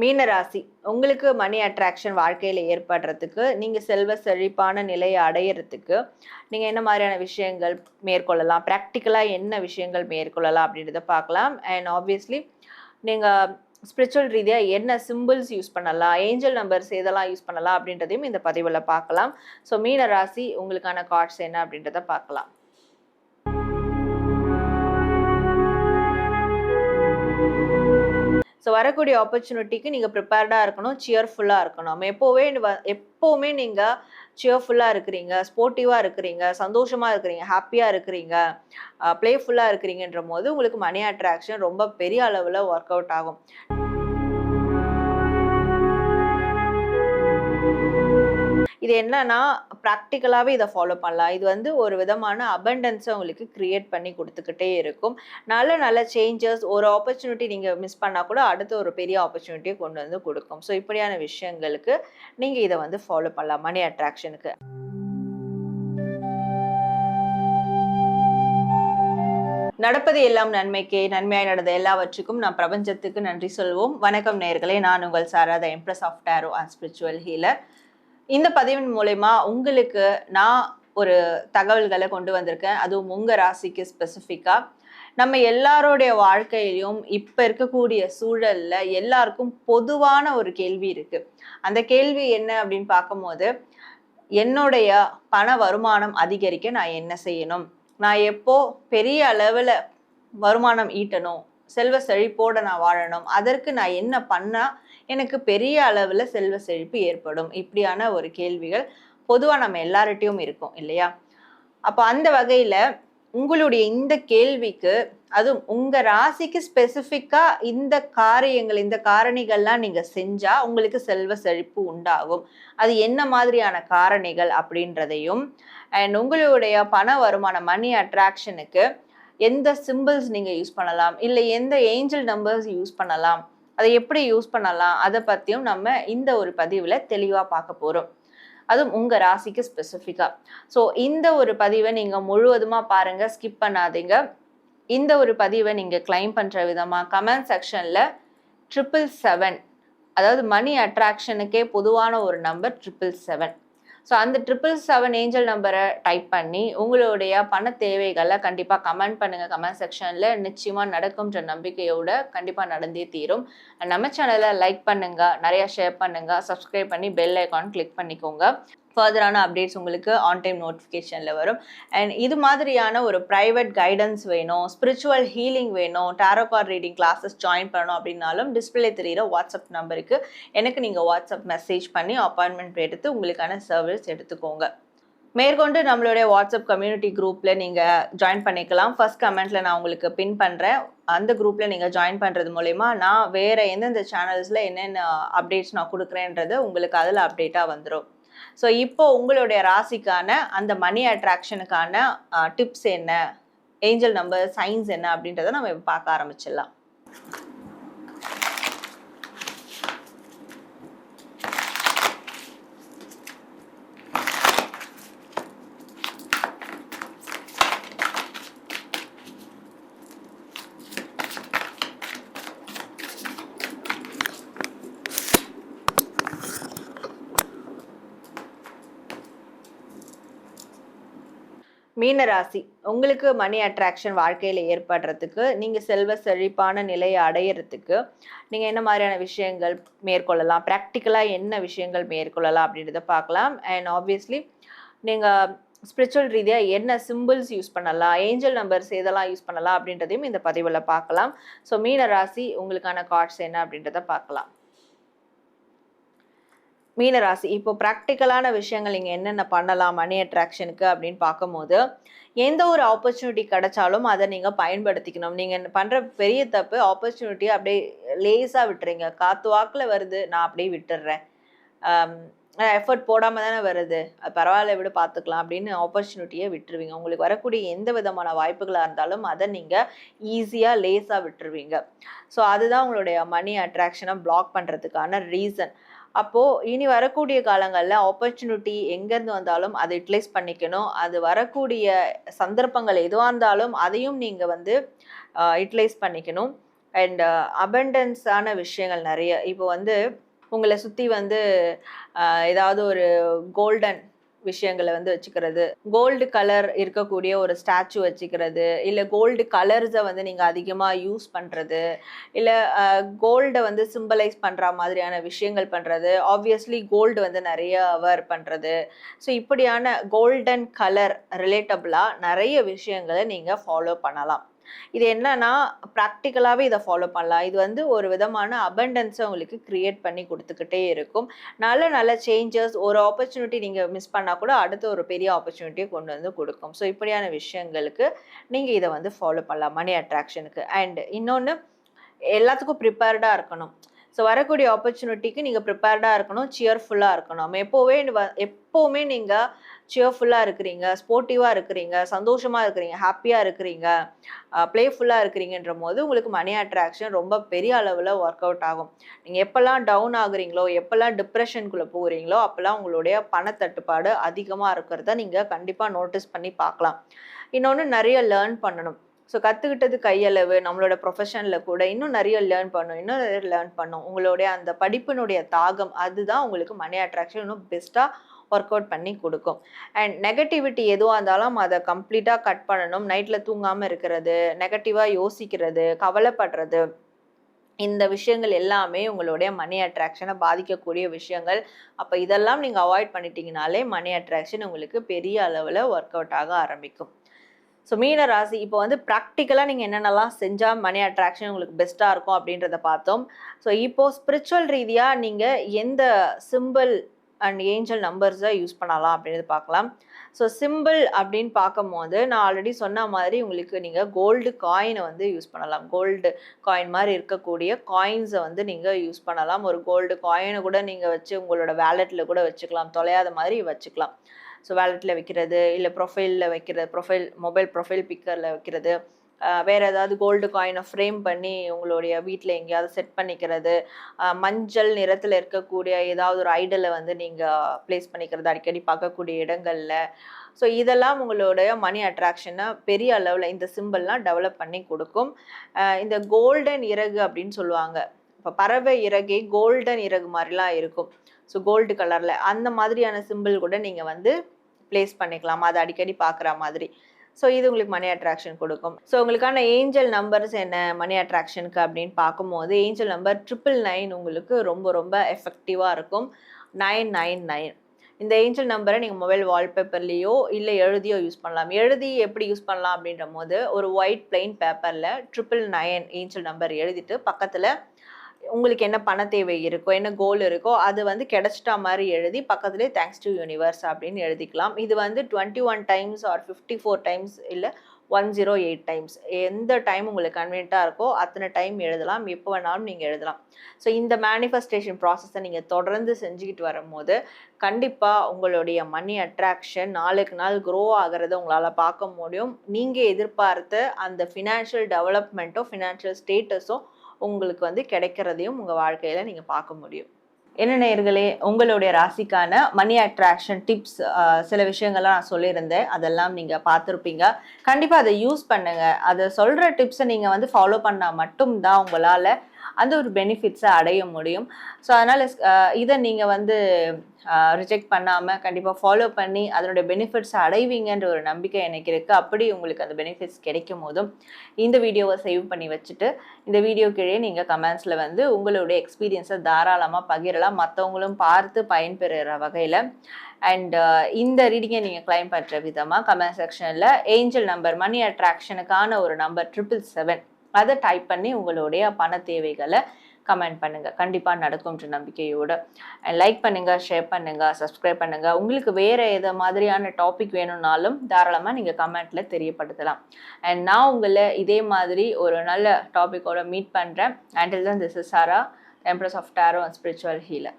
மீன ராசி உங்களுக்கு மணி அட்ராக்ஷன் வாழ்க்கையில ஏற்படுறதுக்கு நீங்க செல்வ செழிப்பான நிலையை அடையிறதுக்கு நீங்க என்ன மாதிரியான விஷயங்கள் மேற்கொள்ளலாம், ப்ராக்டிக்கலா என்ன விஷயங்கள் மேற்கொள்ளலாம் அப்படின்றத பார்க்கலாம். அண்ட் ஆப்வியஸ்லி நீங்க ஸ்பிரிச்சுவல் ரீதியா என்ன சிம்பிள்ஸ் யூஸ் பண்ணலாம், ஏஞ்சல் நம்பர்ஸ் எதெல்லாம் யூஸ் பண்ணலாம் அப்படின்றதையும் இந்த பதிவில் பார்க்கலாம். ஸோ மீன ராசி உங்களுக்கான கார்ட்ஸ் என்ன அப்படின்றத பார்க்கலாம். ஸோ வரக்கூடிய ஆப்பர்ச்சுனிட்டிக்கு நீங்கள் ப்ரிப்பேர்டாக இருக்கணும், சியர்ஃபுல்லாக இருக்கணும். எப்போவுமே நீங்கள் சியர்ஃபுல்லாக இருக்கிறீங்க, ஸ்போர்ட்டிவாக இருக்கிறீங்க, சந்தோஷமாக இருக்கிறீங்க, ஹாப்பியாக இருக்கிறீங்க, ப்ளேஃபுல்லாக இருக்கிறீங்கன்ற போது உங்களுக்கு மணி அட்ராக்ஷன் ரொம்ப பெரிய அளவில் ஒர்க் அவுட் ஆகும். இது என்னன்னா ப்ராக்டிக்கலாகவே இதை ஃபாலோ பண்ணலாம். இது வந்து ஒரு விதமான அபண்டன்ஸை உங்களுக்கு கிரியேட் பண்ணி கொடுத்துக்கிட்டே இருக்கும். நல்ல நல்ல சேஞ்சஸ், ஒரு ஆப்பர்ச்சுனிட்டி நீங்கள் மிஸ் பண்ணால் கூட அடுத்த ஒரு பெரிய ஆப்பர்ச்சுனிட்டியை கொண்டு வந்து கொடுக்கும். ஸோ இப்படியான விஷயங்களுக்கு நீங்கள் இதை வந்து ஃபாலோ பண்ணலாம் மணி அட்ராக்ஷனுக்கு. நடப்பது எல்லாம் நன்மைக்கே, நன்மையாய் நடந்த எல்லாவற்றுக்கும் நாம் பிரபஞ்சத்துக்கு நன்றி சொல்வோம். வணக்கம் நேயர்களே, நான் உங்கள் Sara, the empress of tarot and spiritual healer. இந்த பதிவின் மூலமா உங்களுக்கு நான் ஒரு தகவல்களை கொண்டு வந்திருக்கேன். அதுவும் உங்க ராசிக்கு ஸ்பெசிஃபிக்கா. நம்ம எல்லாருடைய வாழ்க்கையிலும் இப்ப இருக்கக்கூடிய சூழல்ல எல்லாருக்கும் பொதுவான ஒரு கேள்வி இருக்கு. அந்த கேள்வி என்ன அப்படின்னு பார்க்கும்போது, என்னுடைய பண வருமானம் அதிகரிக்க நான் என்ன செய்யணும், நான் எப்போ பெரிய அளவுல வருமானம் ஈட்டணும், செல்வ செழிப்போட நான் வாழணும், அதற்கு நான் என்ன பண்ணா எனக்கு பெரிய அளவுல செல்வ செழிப்பு ஏற்படும், இப்படியான ஒரு கேள்விகள் பொதுவா நம்ம எல்லார்ட்டையும் இருக்கும் இல்லையா? அப்போ அந்த வகையில உங்களுடைய இந்த கேள்விக்கு, அதுவும் உங்க ராசிக்கு ஸ்பெசிஃபிக்கா இந்த காரியங்கள், இந்த காரணிகள்லாம் நீங்க செஞ்சா உங்களுக்கு செல்வ செழிப்பு உண்டாகும். அது என்ன மாதிரியான காரணிகள் அப்படின்றதையும், அண்ட் உங்களுடைய பண வருமானம் மணி அட்ராக்ஷனுக்கு எந்த சிம்பிள்ஸ் நீங்க யூஸ் பண்ணலாம், இல்லை எந்த ஏஞ்சல் நம்பர்ஸ் யூஸ் பண்ணலாம், அதை எப்படி யூஸ் பண்ணலாம், அதை பற்றியும் நம்ம இந்த ஒரு பதிவில் தெளிவாக பார்க்க போகிறோம். அதுவும் உங்கள் ராசிக்கு ஸ்பெசிஃபிக்காக. ஸோ இந்த ஒரு பதிவை நீங்கள் முழுவதுமாக பாருங்கள், ஸ்கிப் பண்ணாதீங்க. இந்த ஒரு பதிவை நீங்கள் கிளைம் பண்ணுற விதமாக கமெண்ட் செக்ஷனில் 777, அதாவது மணி அட்ராக்ஷனுக்கே பொதுவான ஒரு நம்பர் 777. ஸோ அந்த 777 ஏஞ்சல் நம்பரை டைப் பண்ணி உங்களுடைய பண தேவைகளை கண்டிப்பாக கமெண்ட் பண்ணுங்கள் கமெண்ட் செக்ஷனில். நிச்சயமாக நடக்கும்ன்ற நம்பிக்கையோட கண்டிப்பாக நடந்தே தீரும். நம்ம சேனலை லைக் பண்ணுங்கள், நிறையா ஷேர் பண்ணுங்கள், சப்ஸ்கிரைப் பண்ணி பெல் ஐக்கான் கிளிக் பண்ணிக்கோங்க. ஃபர்தரான அப்டேட்ஸ் உங்களுக்கு ஆன் டைம் நோட்டிஃபிகேஷனில் வரும். அண்ட் இது மாதிரியான ஒரு ப்ரைவேட் கைடன்ஸ் வேணும், ஸ்பிரிச்சுவல் ஹீலிங் வேணும், tarot card reading classes join பண்ணணும் அப்படின்னாலும் டிஸ்பிளே தெரிகிற வாட்ஸ்அப் நம்பருக்கு எனக்கு நீங்கள் வாட்ஸ்அப் மெசேஜ் பண்ணி அப்பாயின்மெண்ட் எடுத்து உங்களுக்கான சர்வீஸ் எடுத்துக்கோங்க. மேற்கொண்டு நம்மளுடைய வாட்ஸ்அப் கம்யூனிட்டி குரூப்பில் நீங்கள் ஜாயின் பண்ணிக்கலாம். ஃபர்ஸ்ட் கமெண்ட்டில் நான் உங்களுக்கு பின் பண்ணுறேன். அந்த குரூப்பில் நீங்கள் ஜாயின் பண்ணுறது மூலயமா நான் வேறு எந்தெந்த சேனல்ஸில் என்னென்ன அப்டேட்ஸ் நான் கொடுக்குறேன்றது உங்களுக்கு அதில் அப்டேட்டாக வந்துடும். ஸோ இப்போ உங்களுடைய ராசிக்கான அந்த மணி அட்ராக்ஷனுக்கான டிப்ஸ் என்ன, ஏஞ்சல் நம்பர் சைன்ஸ் என்ன அப்படின்றத நம்ம இப்போ பார்க்க ஆரம்பிச்சிடலாம். மீன ராசி உங்களுக்கு மணி அட்ராக்ஷன் வாழ்க்கையில் ஏற்படுறதுக்கு நீங்கள் செல்வ செழிப்பான நிலையை அடையிறதுக்கு நீங்கள் என்ன மாதிரியான விஷயங்கள் மேற்கொள்ளலாம், ப்ராக்டிக்கலாக என்ன விஷயங்கள் மேற்கொள்ளலாம் அப்படின்றத பார்க்கலாம். அண்ட் ஆப்வியஸ்லி நீங்கள் ஸ்பிரிச்சுவல் ரீதியாக என்ன சிம்பிள்ஸ் யூஸ் பண்ணலாம், ஏஞ்சல் நம்பர்ஸ் எதெல்லாம் யூஸ் பண்ணலாம் அப்படின்றதையும் இந்த பதிவில் பார்க்கலாம். ஸோ மீன ராசி உங்களுக்கான கார்ட்ஸ் என்ன அப்படின்றத பார்க்கலாம். மீனராசி இப்போ ப்ராக்டிக்கலான விஷயங்கள் நீங்கள் என்னென்ன பண்ணலாம் மணி அட்ராக்ஷனுக்கு அப்படின்னு பார்க்கும்போது, எந்த ஒரு ஆப்பர்ச்சுனிட்டி கிடைச்சாலும் அதை நீங்கள் பயன்படுத்திக்கணும். நீங்கள் பண்ணுற பெரிய தப்பு, ஆப்பர்ச்சுனிட்டியை அப்படியே லேஸாக விட்டுறீங்க. காற்று வாக்கில் வருது, நான் அப்படியே விட்டுடுறேன், எஃபர்ட் போடாமல் தானே வருது, அது பரவாயில்ல விட பார்த்துக்கலாம் அப்படின்னு ஆப்பர்ச்சுனிட்டியை விட்டுருவீங்க. உங்களுக்கு வரக்கூடிய எந்த விதமான வாய்ப்புகளாக இருந்தாலும் அதை நீங்கள் ஈஸியாக லேஸாக விட்டுருவீங்க. ஸோ அதுதான் உங்களுடைய மணி அட்ராக்ஷனை பிளாக் பண்ணுறதுக்கான ரீசன். அப்போது இனி வரக்கூடிய காலங்களில் ஆப்பர்ச்சுனிட்டி எங்கேருந்து வந்தாலும் அதை யூட்டிலைஸ் பண்ணிக்கணும். அது வரக்கூடிய சந்தர்ப்பங்கள் எதுவாக இருந்தாலும் அதையும் நீங்கள் வந்து யூட்டிலைஸ் பண்ணிக்கணும். அண்ட் அபண்டன்ஸான விஷயங்கள் நிறைய. இப்போ வந்து உங்களை சுற்றி வந்து ஏதாவது ஒரு கோல்டன் விஷயங்களை வந்து வச்சுக்கிறது, கோல்டு கலர் இருக்கக்கூடிய ஒரு ஸ்டாச்சு வச்சுக்கிறது, இல்லை கோல்டு கலர்ஸை வந்து நீங்கள் அதிகமாக யூஸ் பண்ணுறது, இல்லை கோல்டை வந்து சிம்பலைஸ் பண்ணுற மாதிரியான விஷயங்கள் பண்ணுறது, ஆப்வியஸ்லி கோல்டு வந்து நிறைய வேர் பண்ணுறது. ஸோ இப்படியான கோல்டன் கலர் ரிலேட்டபிளாக நிறைய விஷயங்களை நீங்கள் ஃபாலோ பண்ணலாம். இது என்னன்னா ப்ராக்டிக்கலாகவே இதை ஃபாலோ பண்ணலாம். இது வந்து ஒரு விதமான அபண்டன்ஸை உங்களுக்கு கிரியேட் பண்ணி கொடுத்துக்கிட்டே இருக்கும். நல்ல நல்ல சேஞ்சஸ், ஒரு ஆப்பர்ச்சுனிட்டி நீங்கள் மிஸ் பண்ணால் கூட அடுத்த ஒரு பெரிய ஆப்பர்ச்சுனிட்டியை கொண்டு வந்து கொடுக்கும். ஸோ இப்படியான விஷயங்களுக்கு நீங்கள் இதை வந்து ஃபாலோ பண்ணலாம் மணி அட்ராக்ஷனுக்கு. அண்ட் இன்னொன்று, எல்லாத்துக்கும் ப்ரிப்பேர்டாக இருக்கணும். ஸோ வரக்கூடிய ஆப்பர்ச்சுனிட்டிக்கு நீங்கள் ப்ரிப்பேர்டாக இருக்கணும், சியர்ஃபுல்லாக இருக்கணும். எப்போவுமே நீங்கள் சியர்ஃபுல்லாக இருக்கிறீங்க, ஸ்போர்ட்டிவாக இருக்கிறீங்க, சந்தோஷமாக இருக்கிறீங்க, ஹாப்பியாக இருக்கிறீங்க, ப்ளேஃபுல்லாக இருக்கிறீங்கன்ற போது உங்களுக்கு மணி அட்ராக்ஷன் ரொம்ப பெரிய அளவில் ஒர்க் அவுட் ஆகும். நீங்கள் எப்போல்லாம் டவுன் ஆகுறீங்களோ, எப்போல்லாம் டிப்ரெஷனுக்குள்ளே போகிறீங்களோ, அப்போல்லாம் உங்களுடைய பணத்தட்டுப்பாடு அதிகமாக இருக்கிறத நீங்கள் கண்டிப்பாக நோட்டீஸ் பண்ணி பார்க்கலாம். இன்னொன்று, நிறைய லேர்ன் பண்ணணும். ஸோ கற்றுக்கிட்டது கையளவு. நம்மளோட ப்ரொஃபஷனில் கூட இன்னும் நிறைய லேர்ன் பண்ணும். உங்களுடைய அந்த படிப்பினுடைய தாகம் அதுதான் உங்களுக்கு மணி அட்ராக்ஷன் இன்னும் பெஸ்ட்டாக ஒர்க் அவுட் பண்ணி கொடுக்கும். அண்ட் நெகட்டிவிட்டி எதுவாக இருந்தாலும் அதை கம்ப்ளீட்டாக கட் பண்ணணும். நைட்டில் தூங்காமல் இருக்கிறது, நெகட்டிவாக யோசிக்கிறது, கவலைப்படுறது, இந்த விஷயங்கள் எல்லாமே உங்களுடைய மணி அட்ராக்ஷனை பாதிக்கக்கூடிய விஷயங்கள். அப்போ இதெல்லாம் நீங்கள் அவாய்ட் பண்ணிட்டீங்கனாலே மணி அட்ராக்ஷன் உங்களுக்கு பெரிய அளவில் ஒர்க் அவுட் ஆக ஆரம்பிக்கும். ஸோ மீன ராசி, இப்போ வந்து ப்ராக்டிக்கலாக நீங்கள் என்னென்னலாம் செஞ்சால் மணி அட்ராக்ஷன் உங்களுக்கு பெஸ்ட்டாக இருக்கும் அப்படின்றத பார்த்தோம். ஸோ இப்போது ஸ்பிரிச்சுவல் ரீதியாக நீங்கள் எந்த சிம்பிள் அண்ட் ஏஞ்சல் நம்பர்ஸை யூஸ் பண்ணலாம் அப்படின்றது பார்க்கலாம். ஸோ சிம்பிள் அப்படின்னு பார்க்கும்போது நான் ஆல்ரெடி சொன்ன மாதிரி உங்களுக்கு நீங்கள் கோல்டு காயினை வந்து யூஸ் பண்ணலாம். கோல்டு காயின் மாதிரி இருக்கக்கூடிய காயின்ஸை வந்து நீங்கள் யூஸ் பண்ணலாம். ஒரு கோல்டு காயினை கூட நீங்கள் வச்சு உங்களோட வேலெட்டில் கூட வச்சுக்கலாம், தொலையாத மாதிரி வச்சுக்கலாம். ஸோ வேலெட்டில் வைக்கிறது, இல்லை ப்ரொஃபைலில் வைக்கிறது, மொபைல் ப்ரொஃபைல் பிக்கரில் வைக்கிறது, வேறு ஏதாவது கோல்டு காயினை ஃப்ரேம் பண்ணி உங்களுடைய வீட்டில் எங்கேயாவது செட் பண்ணிக்கிறது, மஞ்சள் நிறத்தில் இருக்கக்கூடிய ஏதாவது ஒரு ஐடலை வந்து நீங்கள் ப்ளேஸ் பண்ணிக்கிறது அடிக்கடி பார்க்கக்கூடிய இடங்களில். ஸோ இதெல்லாம் உங்களுடைய மணி அட்ராக்ஷனை பெரிய அளவில் இந்த சிம்பிள்லாம் டெவலப் பண்ணி கொடுக்கும். இந்த கோல்டன் இறகு அப்படின்னு சொல்லுவாங்க. இப்போ பறவை இறகே கோல்டன் இறகு மாதிரிலாம் இருக்கும். ஸோ கோல்டு கலரில் அந்த மாதிரியான சிம்பிள் கூட நீங்கள் வந்து ப்ளேஸ் பண்ணிக்கலாம், அதை அடிக்கடி பார்க்குற மாதிரி. ஸோ இது உங்களுக்கு மணி அட்ராக்ஷன் கொடுக்கும். ஸோ உங்களுக்கான ஏஞ்சல் நம்பர்ஸ் என்ன மணி அட்ராக்ஷனுக்கு அப்படின்னு பார்க்கும்போது, ஏஞ்சல் நம்பர் 999 உங்களுக்கு ரொம்ப ரொம்ப எஃபெக்டிவாக இருக்கும். 999 இந்த ஏஞ்சல் நம்பரை நீங்கள் மொபைல் வால்பேப்பர்லேயோ இல்லை எழுதியோ யூஸ் பண்ணலாம். எழுதி எப்படி யூஸ் பண்ணலாம் அப்படின்ற போது, ஒரு ஒயிட் பிளெயின் பேப்பரில் 999 ஏஞ்சல் நம்பர் எழுதிட்டு பக்கத்தில் உங்களுக்கு என்ன பண தேவை இருக்கோ, என்ன கோல் இருக்கோ அது வந்து கிடைச்சிட்டா மாதிரி எழுதி பக்கத்துலேயே தேங்க்ஸ் டு யூனிவர்ஸ் அப்படின்னு எழுதிக்கலாம். இது வந்து 21 டைம்ஸ் ஆர் 54 டைம்ஸ் இல்லை 108 டைம்ஸ், எந்த டைம் உங்களுக்கு கன்வீனியண்ட்டாக இருக்கோ அத்தனை டைம் எழுதலாம், எப்போ வேணாலும் நீங்கள் எழுதலாம். ஸோ இந்த மேனிஃபெஸ்டேஷன் ப்ராசஸை நீங்கள் தொடர்ந்து செஞ்சுக்கிட்டு வரும்போது கண்டிப்பாக உங்களுடைய மணி அட்ராக்ஷன் நாளுக்கு நாள் க்ரோ ஆகிறத உங்களால் பார்க்க முடியும். நீங்கள் எதிர்பார்த்த அந்த ஃபினான்ஷியல் டெவலப்மெண்ட்டோ ஃபினான்ஷியல் ஸ்டேட்டஸோ உங்களுக்கு வந்து கிடைக்கிறதையும் உங்கள் வாழ்க்கையில் நீங்கள் பார்க்க முடியும். என்ன நேயர்களே, உங்களுடைய ராசிக்கான மணி அட்ராக்ஷன் டிப்ஸ் சில விஷயங்கள்லாம் நான் சொல்லியிருந்தேன், அதெல்லாம் நீங்கள் பார்த்துருப்பீங்க. கண்டிப்பாக அதை யூஸ் பண்ணுங்கள். அதை சொல்கிற டிப்ஸை நீங்கள் வந்து ஃபாலோ பண்ணால் மட்டும்தான் உங்களால் அந்த ஒரு பெனிஃபிட்ஸை அடைய முடியும். ஸோ அதனால் இதை நீங்கள் வந்து ரிஜெக்ட் பண்ணாமல் கண்டிப்பாக ஃபாலோ பண்ணி அதனுடைய பெனிஃபிட்ஸை அடைவீங்கன்ற ஒரு நம்பிக்கை எனக்கு இருக்குது. அப்படி உங்களுக்கு அந்த பெனிஃபிட்ஸ் கிடைக்கும் போதும் இந்த வீடியோவை சேவ் பண்ணி வச்சுட்டு இந்த வீடியோ கீழே நீங்கள் கமெண்ட்ஸில் வந்து உங்களுடைய எக்ஸ்பீரியன்ஸை தாராளமாக பகிரலாம், மற்றவங்களும் பார்த்து பயன்பெறுகிற வகையில். அண்ட் இந்த ரீடிங்கை நீங்கள் கிளைம் பண்ணுற விதமாக கமெண்ட் செக்ஷனில் ஏஞ்சல் நம்பர் மணி அட்ராக்ஷனுக்கான ஒரு நம்பர் 777 அதை டைப் பண்ணி உங்களுடைய பண தேவைகளை கமெண்ட் பண்ணுங்கள். கண்டிப்பாக நடக்கும்ன்ற நம்பிக்கையோடு. அண்ட் லைக் பண்ணுங்கள், ஷேர் பண்ணுங்கள், சப்ஸ்கிரைப் பண்ணுங்கள். உங்களுக்கு வேறு எதை மாதிரியான டாபிக் வேணும்னாலும் தாராளமாக நீங்கள் கமெண்ட்டில் தெரியப்படுத்தலாம். அண்ட் நான் உங்களை இதே மாதிரி ஒரு நல்ல டாப்பிக்கோட மீட் பண்ணுறேன். Until then, this is Sarah, Empress of Tarot and Spiritual Healer.